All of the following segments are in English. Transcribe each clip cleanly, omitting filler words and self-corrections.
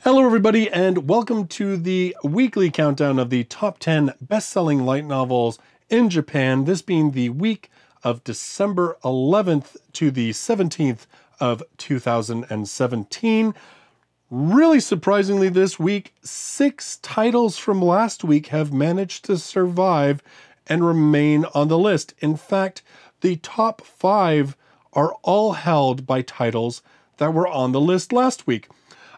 Hello everybody and welcome to the weekly countdown of the top 10 best-selling light novels in Japan, this being the week of December 11th to the 17th of 2017. Really surprisingly this week, 6 titles from last week have managed to survive and remain on the list. In fact, the top 5 are all held by titles that were on the list last week.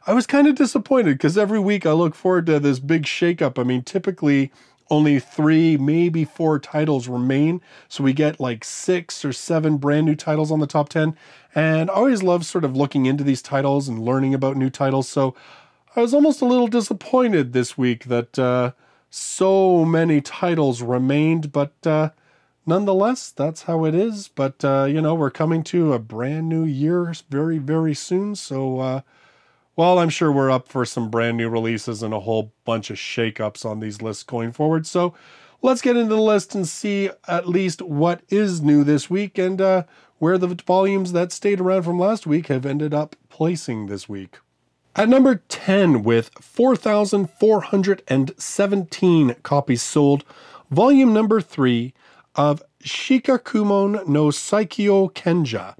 I was kind of disappointed because every week I look forward to this big shakeup. I mean, typically only 3, maybe 4 titles remain. So we get like 6 or 7 brand new titles on the top 10. And I always love sort of looking into these titles and learning about new titles. So I was almost a little disappointed this week that so many titles remained. But nonetheless, that's how it is. But, you know, we're coming to a brand new year very, very soon. So, well, I'm sure we're up for some brand new releases and a whole bunch of shakeups on these lists going forward. So let's get into the list and see at least what is new this week and where the volumes that stayed around from last week have ended up placing this week. At number 10, with 4,417 copies sold, volume number 3 of Shikkakumon no Saikyou Kenja.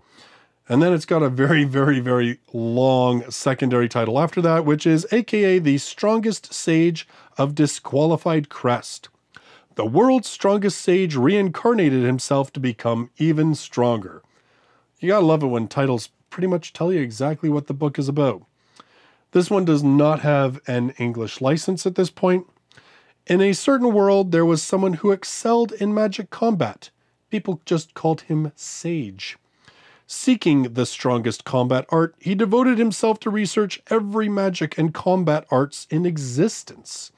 And then it's got a very, very, very long secondary title after that, which is AKA the Strongest Sage of Disqualified Crest. The world's strongest sage reincarnated himself to become even stronger. You gotta love it when titles pretty much tell you exactly what the book is about. This one does not have an English license at this point. In a certain world, there was someone who excelled in magic combat. People just called him Sage. Seeking the strongest combat art, he devoted himself to research every magic and combat arts in existence.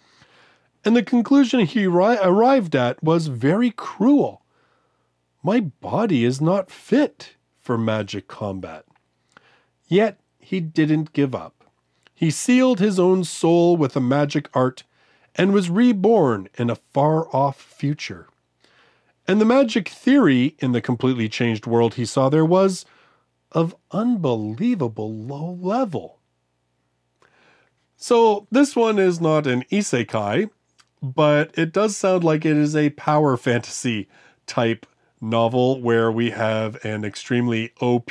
And the conclusion he arrived at was very cruel. My body is not fit for magic combat. Yet he didn't give up. He sealed his own soul with a magic art and was reborn in a far-off future. And the magic theory in the completely changed world he saw there was of unbelievable low level. So this one is not an isekai, but it does sound like it is a power fantasy type novel where we have an extremely OP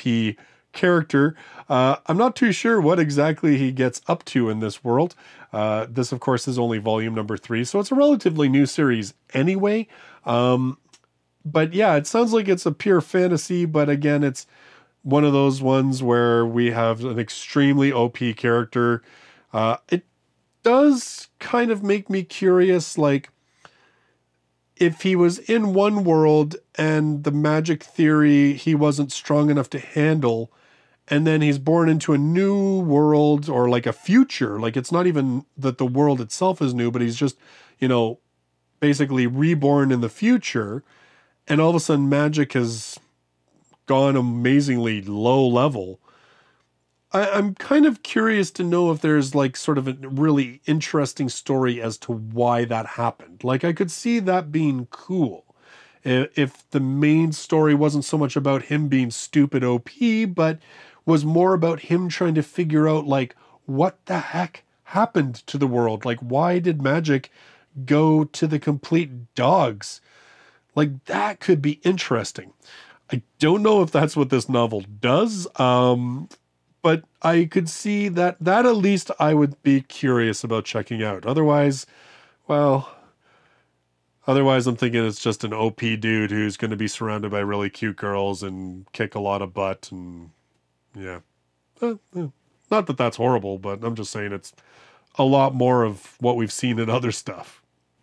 character. I'm not too sure what exactly he gets up to in this world. This, of course, is only volume number 3, so it's a relatively new series anyway. But yeah, it sounds like it's a pure fantasy, but again, it's one of those ones where we have an extremely OP character. It does kind of make me curious, like, if he was in one world and the magic theory he wasn't strong enough to handle, and then he's born into a new world or like a future, like it's not even that the world itself is new, but he's just, you know, basically reborn in the future. And all of a sudden magic has gone amazingly low level. I'm kind of curious to know if there's like sort of a really interesting story as to why that happened. Like I could see that being cool if the main story wasn't so much about him being stupid OP, but was more about him trying to figure out like what the heck happened to the world. Like why did magic go to the complete dogs? Like, that could be interesting. I don't know if that's what this novel does, but I could see that at least I would be curious about checking out. Otherwise, well, I'm thinking it's just an OP dude who's going to be surrounded by really cute girls and kick a lot of butt, and yeah. Not that that's horrible, but I'm just saying it's a lot more of what we've seen in other stuff.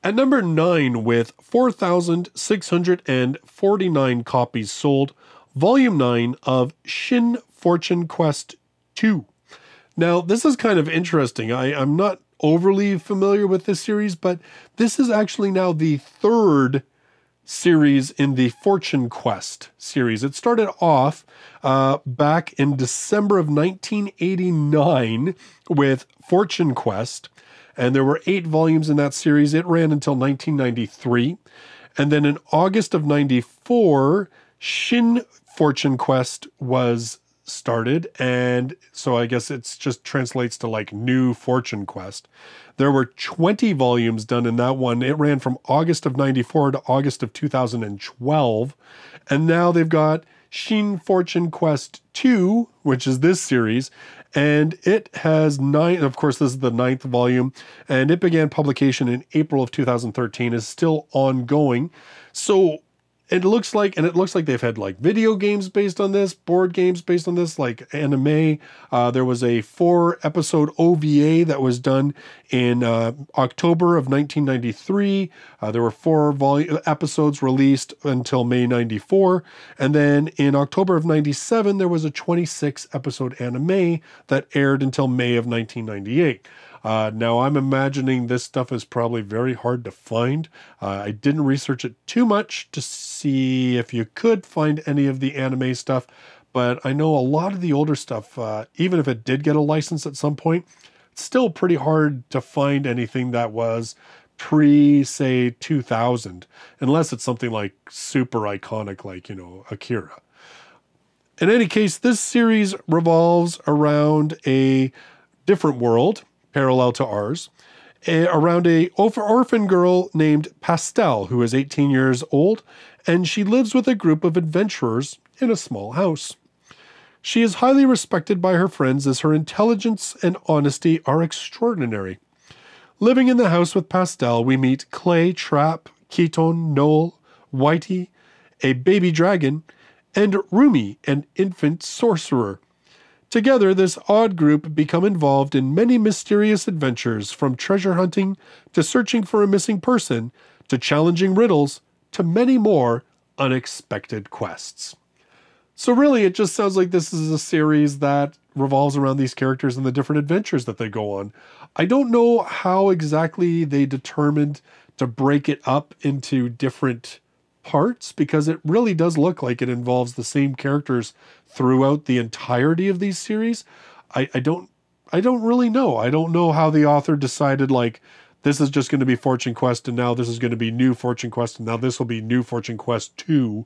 At number 9, with 4,649 copies sold, Volume 9 of Shin Fortune Quest II. Now, this is kind of interesting. I'm not overly familiar with this series, but this is actually now the 3rd series in the Fortune Quest series. It started off back in December of 1989 with Fortune Quest. And there were 8 volumes in that series. It ran until 1993. And then in August of 94, Shin Fortune Quest was started, and so I guess it's just translates to like New Fortune Quest. There were 20 volumes done in that one. It ran from August of 94 to August of 2012. And now they've got Shin Fortune Quest II, which is this series, and it has 9, of course, this is the 9th volume, and it began publication in April of 2013, is still ongoing. So it looks like they've had like video games based on this, board games based on this, like anime. There was a 4-episode OVA that was done in October of 1993. There were 4 episodes released until May 94. And then in October of 97, there was a 26-episode anime that aired until May of 1998. Now, I'm imagining this stuff is probably very hard to find. I didn't research it too much to see if you could find any of the anime stuff, but I know a lot of the older stuff, even if it did get a license at some point, it's still pretty hard to find anything that was pre, say, 2000, unless it's something like super iconic, like, Akira. In any case, this series revolves around a different world, parallel to ours, around a orphan girl named Pastel, who is 18 years old, and she lives with a group of adventurers in a small house. She is highly respected by her friends as her intelligence and honesty are extraordinary. Living in the house with Pastel, we meet Clay, Trap, Keaton, Noel, Whitey, a baby dragon, and Rumi, an infant sorcerer. Together, this odd group become involved in many mysterious adventures, from treasure hunting to searching for a missing person to challenging riddles to many more unexpected quests. So really, it just sounds like this is a series that revolves around these characters and the different adventures that they go on. I don't know how exactly they determined to break it up into different parts, because it really does look like it involves the same characters throughout the entirety of these series. I don't really know. I don't know how the author decided, like, this is just going to be Fortune Quest, and now this is going to be New Fortune Quest, and now this will be New Fortune Quest II.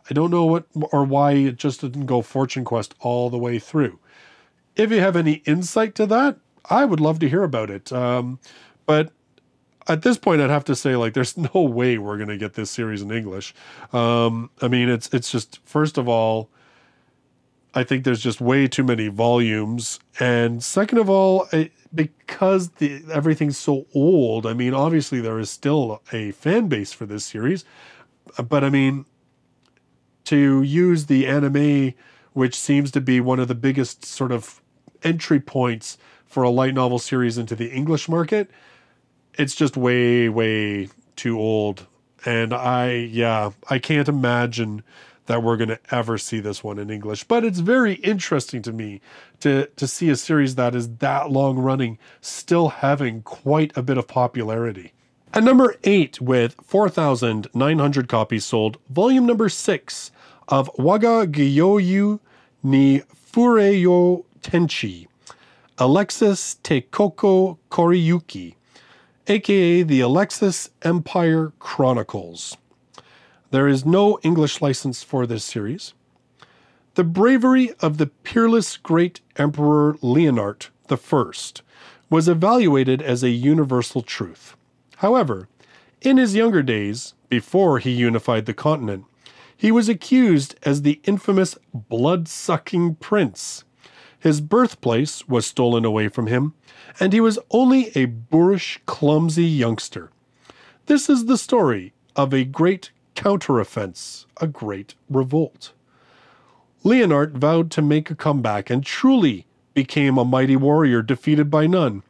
I don't know what or why it just didn't go Fortune Quest all the way through. If you have any insight to that, I would love to hear about it. But at this point, I'd have to say, like, there's no way we're going to get this series in English. I mean, it's just, first of all, I think there's just way too many volumes. And second of all, because everything's so old, I mean, obviously there is still a fan base for this series. But I mean, to use the anime, which seems to be one of the biggest sort of entry points for a light novel series into the English market, it's just way, way too old. And I can't imagine that we're going to ever see this one in English. But it's very interesting to me to see a series that is that long running still having quite a bit of popularity. At number 8, with 4,900 copies sold, volume number 6 of Waga Gyouyuu ni Furueyo Tenchi, Alexis Teikoku Kouryuuki, aka the Alexis Empire Chronicles. There is no English license for this series. The bravery of the peerless great Emperor Leonard I was evaluated as a universal truth. However, in his younger days, before he unified the continent, he was accused as the infamous blood-sucking prince. His birthplace was stolen away from him, and he was only a boorish, clumsy youngster. This is the story of a great counteroffense, a great revolt. Leonard vowed to make a comeback and truly became a mighty warrior defeated by none.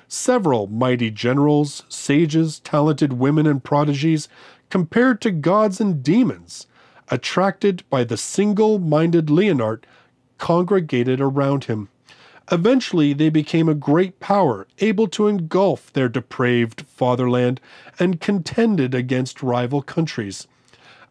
Several mighty generals, sages, talented women and prodigies, compared to gods and demons, attracted by the single-minded Leonard, congregated around him. Eventually, they became a great power, able to engulf their depraved fatherland and contended against rival countries.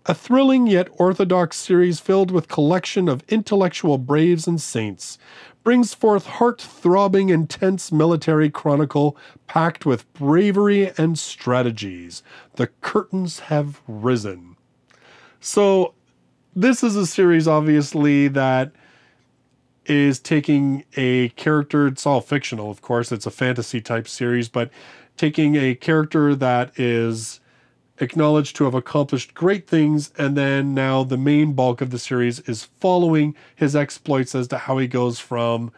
A thrilling yet orthodox series filled with collection of intellectual braves and saints brings forth heart-throbbing, intense military chronicle packed with bravery and strategies. The curtains have risen. So, this is a series, obviously, that is taking a character, it's all fictional, of course, it's a fantasy type series, but taking a character that is acknowledged to have accomplished great things, and then now the main bulk of the series is following his exploits as to how he goes from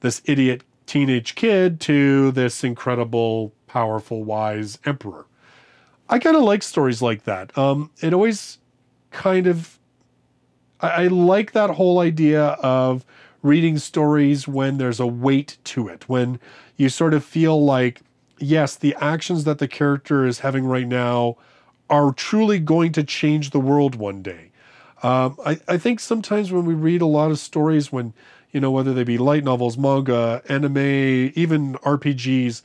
this idiot teenage kid to this incredible, powerful, wise emperor. I kind of like stories like that. It always kind of, I like that whole idea of reading stories when there's a weight to it, when you sort of feel like, yes, the actions that the character is having right now are truly going to change the world one day. I think sometimes when we read a lot of stories, when, you know, whether they be light novels, manga, anime, even RPGs,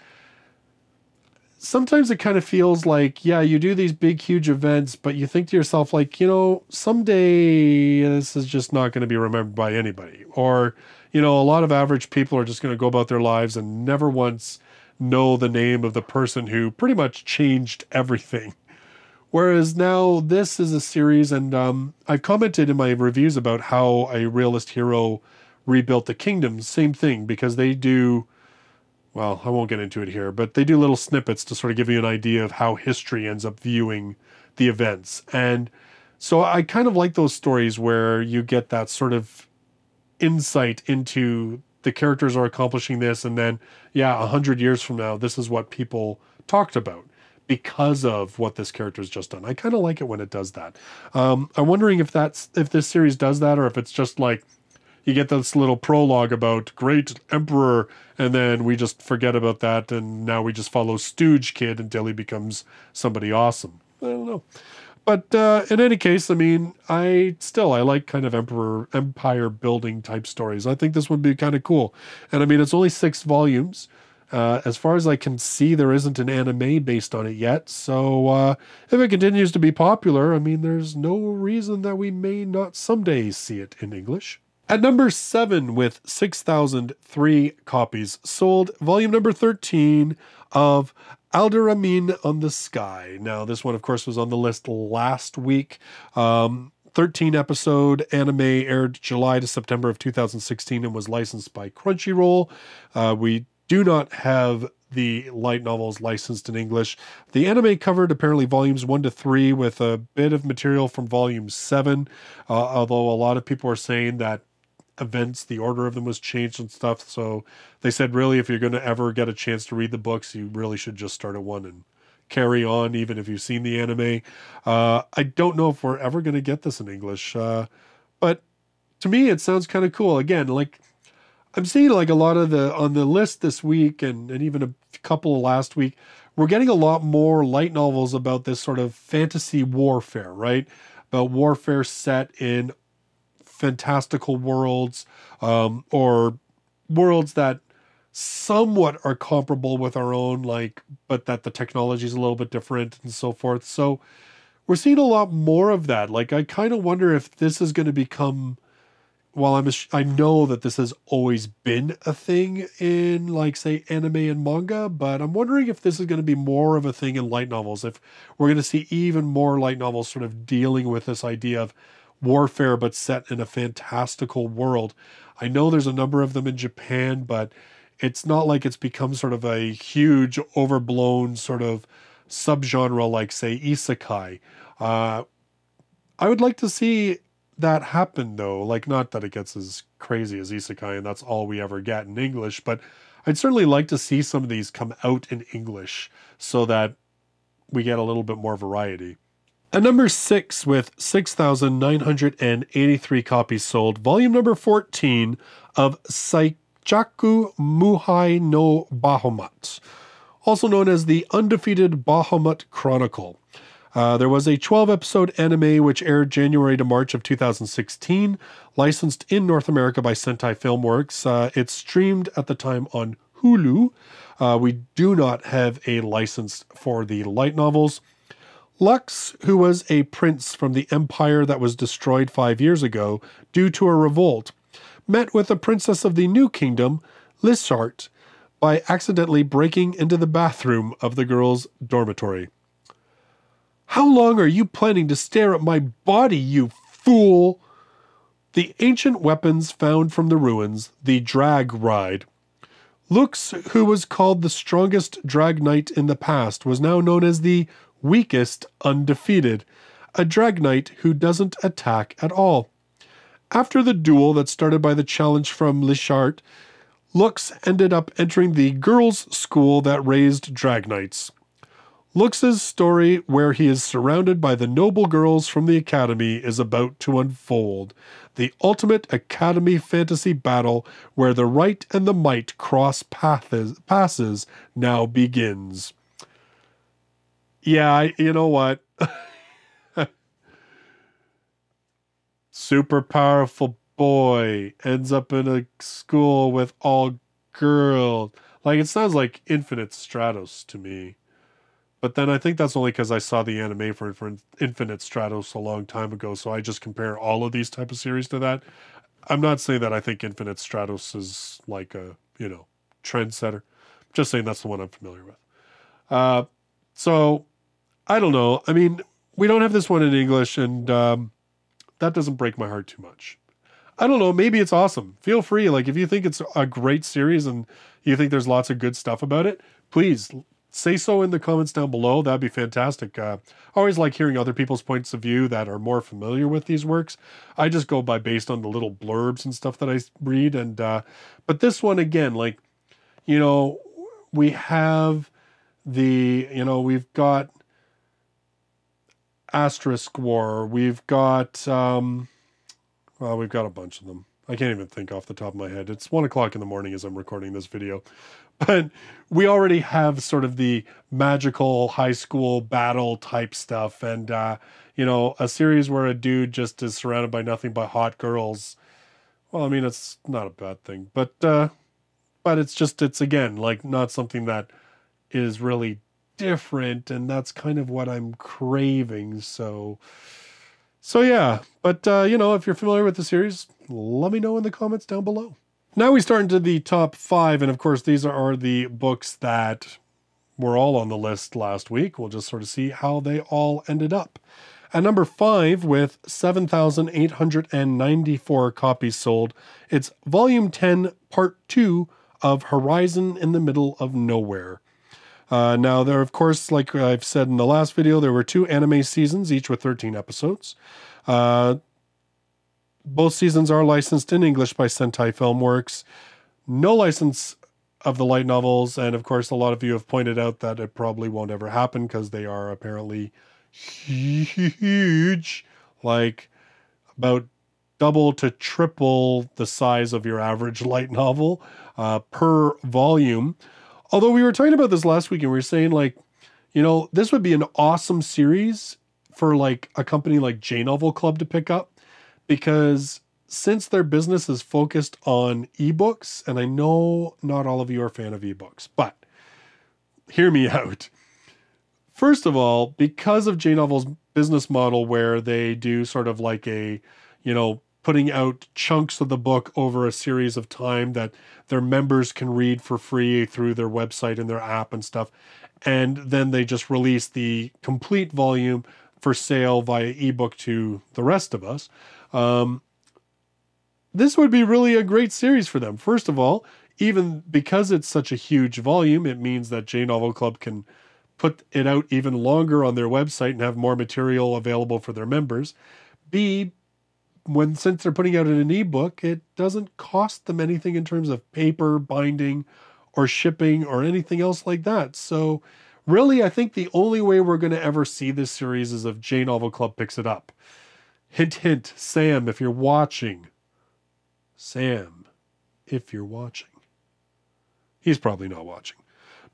sometimes it kind of feels like, yeah, you do these big, huge events, but you think to yourself, like, you know, someday this is just not going to be remembered by anybody. Or, you know, a lot of average people are just going to go about their lives and never once know the name of the person who pretty much changed everything. Whereas now this is a series, and I've commented in my reviews about how a realist hero rebuilt the kingdom. Same thing, because they do, well, I won't get into it here, but they do little snippets to sort of give you an idea of how history ends up viewing the events. And so I kind of like those stories where you get that sort of insight into the characters are accomplishing this, and then, yeah, 100 years from now, this is what people talked about because of what this character's just done. I kind of like it when it does that. I'm wondering if this series does that, or if it's just like you get this little prologue about great emperor, and then we just forget about that, and now we just follow Stooge Kid until he becomes somebody awesome. I don't know. But in any case, I mean, I like kind of empire building type stories. I think this would be kind of cool. And I mean, it's only 6 volumes. As far as I can see, there isn't an anime based on it yet. So if it continues to be popular, I mean, there's no reason that we may not someday see it in English. At number 7, with 6,003 copies sold, volume number 13 of Alderamin on the Sky. Now, this one, of course, was on the list last week. 13 episode anime, aired July to September of 2016 and was licensed by Crunchyroll. We do not have the light novels licensed in English. The anime covered apparently volumes 1 to 3 with a bit of material from volume 7, although a lot of people are saying that events, the order of them was changed and stuff. So they said, really, if you're going to ever get a chance to read the books, you really should just start at 1 and carry on, even if you've seen the anime. I don't know if we're ever going to get this in English, but to me, it sounds kind of cool. Again, like, I'm seeing like a lot of on the list this week and even a couple last week, we're getting a lot more light novels about this sort of fantasy warfare, right? About warfare set in fantastical worlds, or worlds that somewhat are comparable with our own, like, but that the technology is a little bit different and so forth. So we're seeing a lot more of that. Like, I kind of wonder if this is going to become, well, I know that this has always been a thing in, like, say, anime and manga, but I'm wondering if this is going to be more of a thing in light novels, if we're going to see even more light novels sort of dealing with this idea of warfare, but set in a fantastical world. I know there's a number of them in Japan, but it's not like it's become sort of a huge, overblown sort of subgenre like, say, isekai. I would like to see that happen, though. Like, not that it gets as crazy as isekai and that's all we ever get in English, but I'd certainly like to see some of these come out in English so that we get a little bit more variety. At number 6, with 6,983 copies sold, volume number 14 of Saikyou Muhai no Bahamut, also known as the Undefeated Bahamut Chronicle. There was a 12-episode anime which aired January to March of 2016, licensed in North America by Sentai Filmworks. It's streamed at the time on Hulu. We do not have a license for the light novels. Lux, who was a prince from the empire that was destroyed 5 years ago due to a revolt, met with the princess of the new kingdom, Lissart, by accidentally breaking into the bathroom of the girl's dormitory. "How long are you planning to stare at my body, you fool?" The ancient weapons found from the ruins, the drag ride. Lux, who was called the strongest drag knight in the past, was now known as the weakest undefeated, a drag knight who doesn't attack at all. After the duel that started by the challenge from Lichart, Lux ended up entering the girls' school that raised drag knights. Lux's story, where he is surrounded by the noble girls from the academy, is about to unfold. The ultimate academy fantasy battle where the right and the might cross passes now begins. Yeah, you know what? Super powerful boy ends up in a school with all girls. Like, it sounds like Infinite Stratos to me. But then I think that's only because I saw the anime for Infinite Stratos a long time ago, so I just compare all of these type of series to that. I'm not saying that I think Infinite Stratos is like a, trendsetter. I'm just saying that's the one I'm familiar with. So, I don't know. I mean, we don't have this one in English, and that doesn't break my heart too much. I don't know. Maybe it's awesome. Feel free. Like, if you think it's a great series and you think there's lots of good stuff about it, please say so in the comments down below. That'd be fantastic. I always like hearing other people's points of view that are more familiar with these works. I just go by based on the little blurbs and stuff that I read. And but this one, again, like, we have we've got Asterisk War. We've got, we've got a bunch of them. I can't even think off the top of my head. It's 1 o'clock in the morning as I'm recording this video. But we already have sort of the magical high school battle type stuff. And, a series where a dude just is surrounded by nothing but hot girls. Well, I mean, it's not a bad thing. But it's again, like, not something that is really different. And that's kind of what I'm craving. So yeah. But, if you're familiar with the series, let me know in the comments down below. Now we start into the top 5, and of course these are the books that were all on the list last week. We'll just sort of see how they all ended up. At number 5, with 7,894 copies sold, it's Volume 10, Part 2 of Horizon in the Middle of Nowhere. Now there, of course, like I've said in the last video, there were 2 anime seasons, each with 13 episodes. Both seasons are licensed in English by Sentai Filmworks. No license of the light novels, and of course a lot of you have pointed out that it probably won't ever happen because they are apparently huge, like about double to triple the size of your average light novel per volume. Although we were talking about this last week and we were saying, like, this would be an awesome series for like a company like J Novel Club to pick up. Because since their business is focused on ebooks, and I know not all of you are a fan of ebooks, but hear me out. First of all, because of J Novel's business model where they do sort of like a, putting out chunks of the book over a series of time that their members can read for free through their website and their app and stuff, and then they just release the complete volume for sale via ebook to the rest of us. This would be really a great series for them. First of all, even because it's such a huge volume, it means that J Novel Club can put it out even longer on their website and have more material available for their members. B, since they're putting out an ebook, it doesn't cost them anything in terms of paper, binding, or shipping, or anything else like that. So really, I think the only way we're going to ever see this series is if J Novel Club picks it up. Hint, hint, Sam, if you're watching. Sam, if you're watching. He's probably not watching.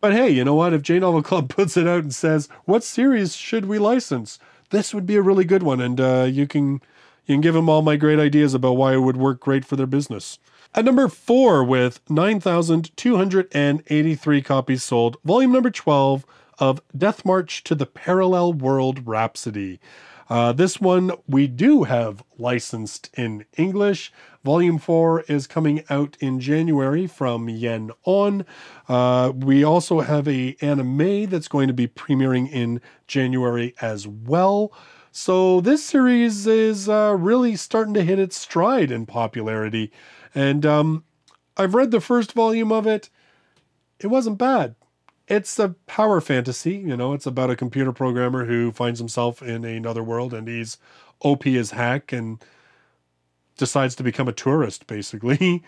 But hey, you know what? If J Novel Club puts it out and says, what series should we license? This would be a really good one. And you can give them all my great ideas about why it would work great for their business. At number 4, with 9,283 copies sold, volume number 12 of Death March to the Parallel World Rhapsody. This one we do have licensed in English. Volume 4 is coming out in January from Yen On. We also have an anime that's going to be premiering in January as well. So this series is really starting to hit its stride in popularity. And I've read the first volume of it. It wasn't bad. It's a power fantasy, you know, it's about a computer programmer who finds himself in another world and he's OP as heck and decides to become a tourist, basically.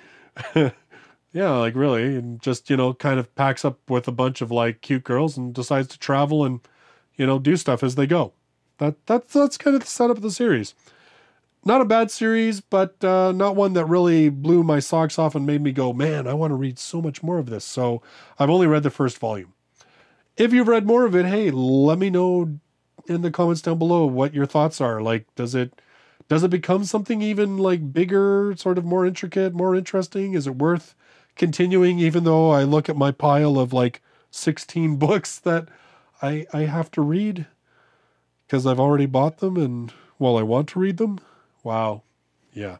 Yeah, like really, and just, you know, kind of packs up with a bunch of like cute girls and decides to travel and, you know, do stuff as they go. That's kind of the setup of the series. Not a bad series, but not one that really blew my socks off and made me go, man, I want to read so much more of this. So I've only read the first volume. If you've read more of it, hey, let me know in the comments down below what your thoughts are. Like, does it become something even like bigger, sort of more intricate, more interesting? Is it worth continuing, even though I look at my pile of like 16 books that I have to read because I've already bought them and, well, I want to read them? Wow. Yeah.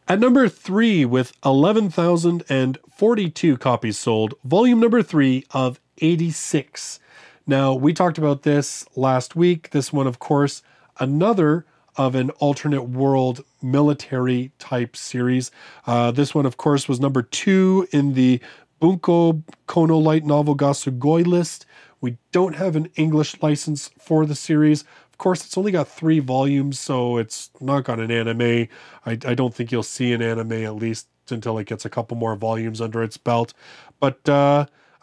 At number 3, with 11,042 copies sold, volume number 3 of 86. Now, we talked about this last week. This one, of course, another of an alternate world military type series. This one, of course, was number 2 in the Bunko Kono Light Novel ga Sugoi list. We don't have an English license for the series. Of course, it's only got 3 volumes, so it's not got an anime. I don't think you'll see an anime, at least until it gets a couple more volumes under its belt. But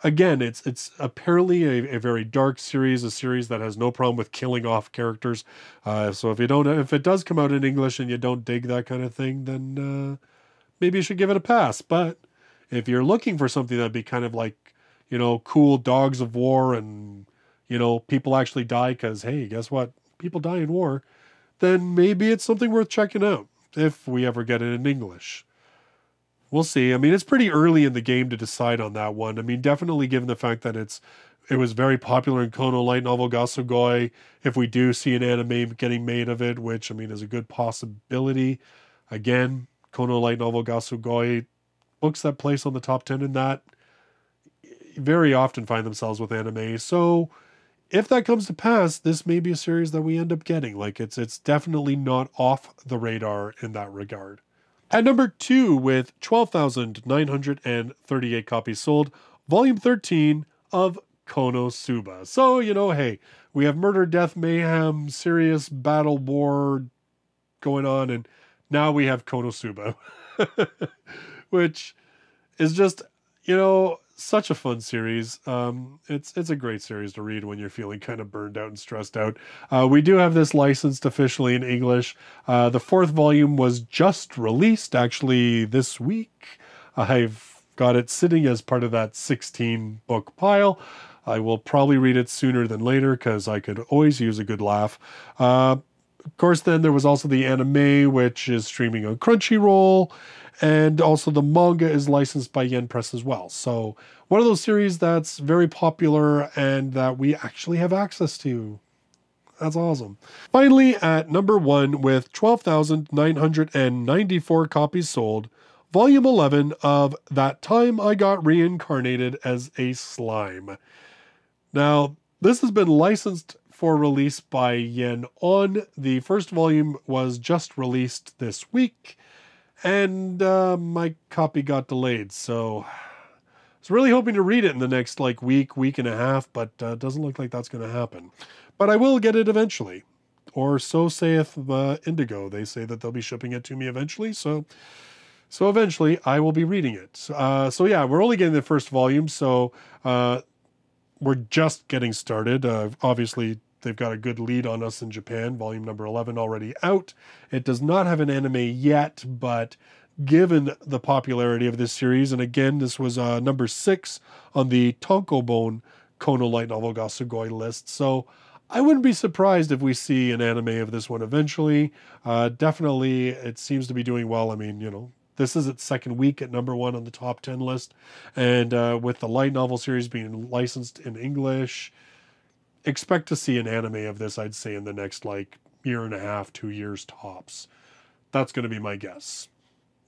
again, it's apparently a very dark series, a series that has no problem with killing off characters. So if it does come out in English and you don't dig that kind of thing, then maybe you should give it a pass. But if you're looking for something that'd be kind of like, you know, cool dogs of war and, you know, people actually die because, hey, guess what? People die in war, then maybe it's something worth checking out if we ever get it in English. We'll see. I mean, it's pretty early in the game to decide on that one. I mean, definitely given the fact that it was very popular in Kono Light Novel ga Sugoi, if we do see an anime getting made of it, which, I mean, is a good possibility. Again, Kono Light Novel ga Sugoi, books that place on the top 10 in that very often find themselves with anime. So if that comes to pass, this may be a series that we end up getting. Like, it's definitely not off the radar in that regard. At number 2, with 12,938 copies sold, volume 13 of Konosuba. So, you know, hey, we have murder, death, mayhem, serious battle war going on, and now we have Konosuba, which is just, you know, such a fun series. It's a great series to read when you're feeling kind of burned out and stressed out. We do have this licensed officially in English. The 4th volume was just released actually this week. I've got it sitting as part of that 16 book pile. I will probably read it sooner than later because I could always use a good laugh. Of course, then there was also the anime, which is streaming on Crunchyroll. And also the manga is licensed by Yen Press as well. So one of those series that's very popular and that we actually have access to. That's awesome. Finally, at number 1, with 12,994 copies sold, volume 11 of That Time I Got Reincarnated as a Slime. Now, this has been licensed for release by Yen On. The first volume was just released this week. And my copy got delayed, so I was really hoping to read it in the next like week and a half, but it doesn't look like that's going to happen. But I will get it eventually, or so saith Indigo. They say that they'll be shipping it to me eventually, so eventually I will be reading it. So yeah, we're only getting the first volume, so we're just getting started. Obviously, they've got a good lead on us in Japan. Volume number 11 already out. It does not have an anime yet, but given the popularity of this series, and again, this was number 6 on the Tonkobon Kono Light Novel ga Sugoi list, so I wouldn't be surprised if we see an anime of this one eventually. Definitely, it seems to be doing well. I mean, you know, this is its 2nd week at number 1 on the top 10 list, and with the light novel series being licensed in English, expect to see an anime of this, I'd say, in the next, like, year and a half, 2 years tops. That's going to be my guess.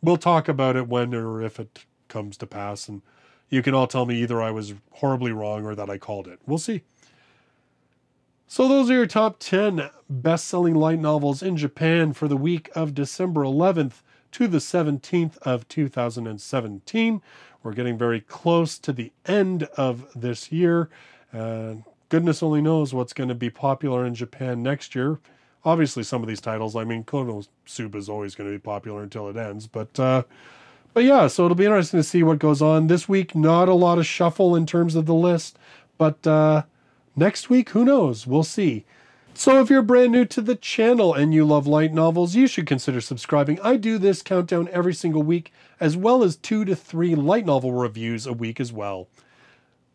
We'll talk about it when or if it comes to pass, and you can all tell me either I was horribly wrong or that I called it. We'll see. So those are your top 10 best-selling light novels in Japan for the week of December 11th to the 17th of 2017. We're getting very close to the end of this year. Goodness only knows what's going to be popular in Japan next year. Obviously, some of these titles, I mean, Konosuba is always going to be popular until it ends. But yeah, so it'll be interesting to see what goes on. This week, not a lot of shuffle in terms of the list. But next week, who knows? We'll see. So if you're brand new to the channel and you love light novels, you should consider subscribing. I do this countdown every single week, as well as 2 to 3 light novel reviews a week as well.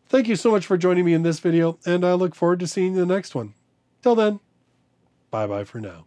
Thank you so much for joining me in this video, and I look forward to seeing you in the next one. Till then, bye-bye for now.